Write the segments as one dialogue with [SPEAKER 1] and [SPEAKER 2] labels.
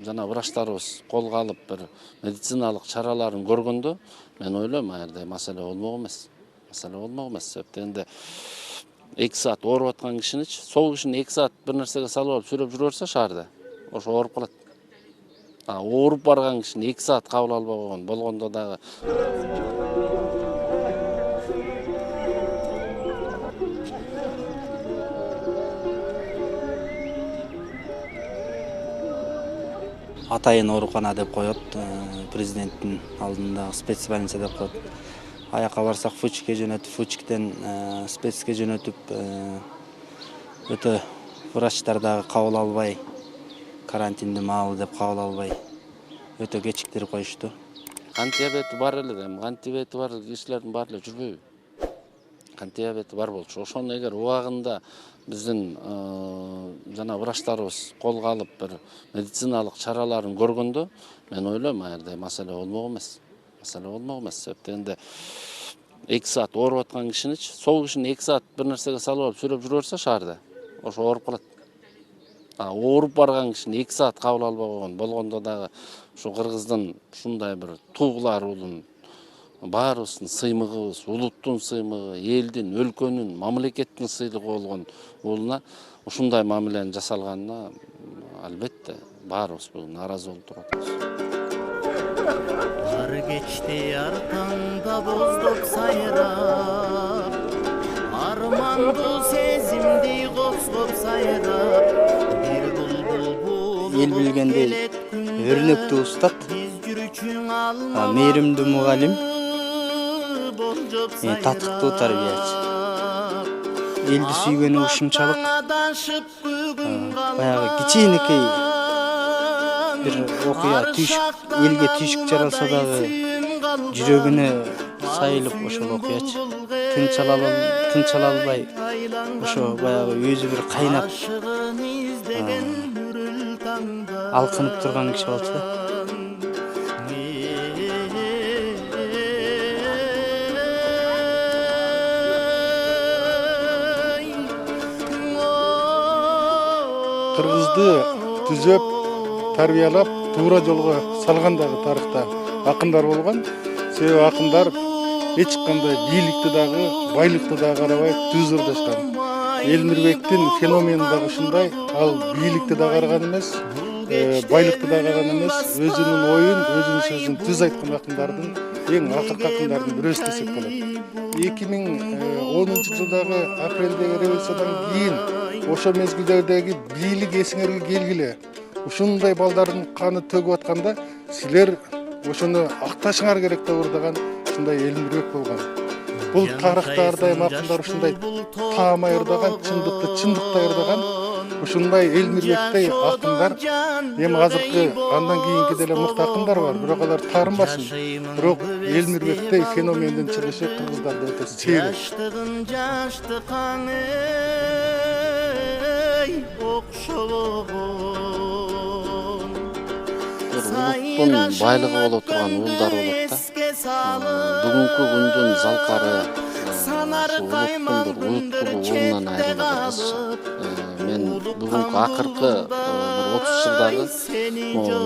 [SPEAKER 1] Жана врачтарыбыз колго алып бир медициналык чараларын көргөндө мен ойлойм аерде маселе болмок эмес. Маселе болмок эмес. Себептен 2 саат ооруп аткан кишиничи, сол кишини 2 саат бир нерсеге салып алып сүрөп жүрө берсе шаарда, ошо ооруп калат. Ооруп барган кишини 2 саат кабыл албай койгон болгондо дагы
[SPEAKER 2] Атайын оорукана деп коет, президенттин алдындагы спецбольница деп коет. Аяка барсак фучке жөнөтүп, фучктен спецке жөнөтүп, өтө врачтар дагы кабыл албай, карантиндин маалы деп кабыл албай, өтө кечиктирип коюшту.
[SPEAKER 1] Кант диабети бар эле, кант диабети бар кишилердин баары эле жүрбөйбү. Кант диабети бар болчу. Ошону эгер убагында биздин жана врачтарыбыз колго алып бир медициналык чараларын көргөндө мен ойлойм аерде маселе болмок эмес. Маселе болмок эмес. Себептен 2 саат ооруп аткан кишиничи, сол кишини 2 саат бир нерсеге салып алып сүрөп жүрө берсе шаарда, ошо ооруп калат. Ооруп барган кишини 2 саат кабыл албай койгон болгондо дагы ушу кыргыздын ушундай бир туугулар улун баарыбыздын сыймыгыбыз, улуттун сыймыгы, элдин, өлкөнүн, мамлекеттин сыйлыгы болгон уулуна ушундай мамилени жасалганына албетте баарыбыз бүгүн нааразы болуп турабыз.
[SPEAKER 3] Ар кечти ар таңда боздоп сайрап, армандуу сезимди козгоп сайрап, бир булбул
[SPEAKER 2] Эл билгендей өрнөктүү устат, мээримдүү мугалим, татыктуу тарбиячы. Элди сүйгөнү ушунчалык баягы кичинекей бир окуя элге түйшүк жаралса дагы жүрөгүнө сайылып ошол окуячы. Тынчала албай ошо баягы өзү бир кайнап алкынып турган киши болчу да.
[SPEAKER 4] Кыргызды түзөп, тарбиялап, туура жолго салгандагы тарыхта акындар болгон. Себеби акындар эч кандай бийликти дагы, байлыкты дагы карабай түз ырдашкан. Элмирбектин феномени дагы ушундай, ал бийликти дагы караган эмес, байлыкты дагы караган эмес, өзүнүн оюн, өзүнүн сөзүн түз айткан акындардын эң акыркы акындардын бирөөсү десек болот. 2010 жылдагы апрелдеги революциядан кийин ошо мезгилдердеги бийлик эсиңерге келгиле. Ушундай балдардын каны төгүп атканда силер ошону акташыңар керек деп ырдаган ушундай Элмирбек болгон. Бул тарыхта ар дайым акындар ушундай таамай ырдаган, чындыкты чындыктай ырдаган ушундай Элмирбектей акындар эми азыркы андан кийинки деле мыкты акындар бар, бирок алар таарынбасын. Бирок Элмирбектей феномендин чыгышы кыргыздарда өтө сейрек.
[SPEAKER 1] Улуттун байлыгы боло турган уулдар болот да. Бүгүнкү күндүн залкары улуттун бир уюткулуу уулунан айрылды кыргызча. Мен бүгүнкү акыркы 30 жылдагы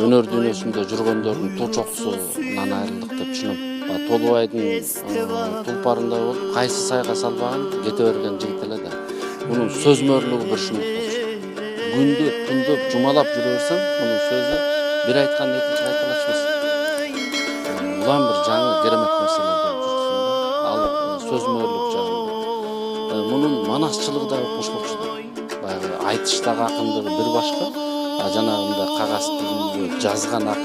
[SPEAKER 1] өнөр дүйнөсүндө жүргөндөрдүн туу чокусунан айрылдык деп түшүнөм. Толубайдын тулпарындай болуп, кайсы сайга салбаган кете берген жигит эле да. Мунун сөз мөрлүгү bir шумук болчу. Күндү, түндү жумалап жүрө берсең, мунун сөзү бир айткан экинчи кайталашпас. Улам бир жаңы керемет нерселерди жүрсүң. Ал сөз мөрлүк жагында. Мунун манасчылыгы да окуш болчу. Баягы айтыштагы акындыгы бир башка, жанагындай кагаз тилинде жазган акын